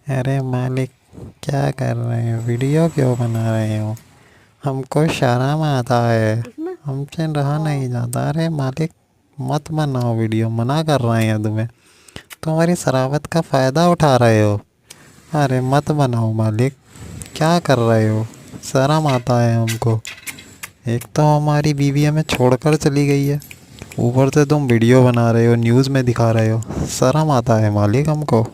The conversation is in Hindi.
अरे मालिक, क्या कर रहे हो? वीडियो क्यों बना रहे हो? हमको शर्म आता है, हमसे रहा नहीं जाता। अरे मालिक, मत बनाओ वीडियो, मना कर रहे हैं तुम्हें। तुम्हारी शराबत का फ़ायदा उठा रहे हो। अरे मत बनाओ मालिक, क्या कर रहे हो? शर्म आता है हमको। एक तो हमारी बीवी हमें छोड़कर चली गई है, ऊपर से तुम वीडियो बना रहे हो, न्यूज़ में दिखा रहे हो। शर्म आता है मालिक हमको।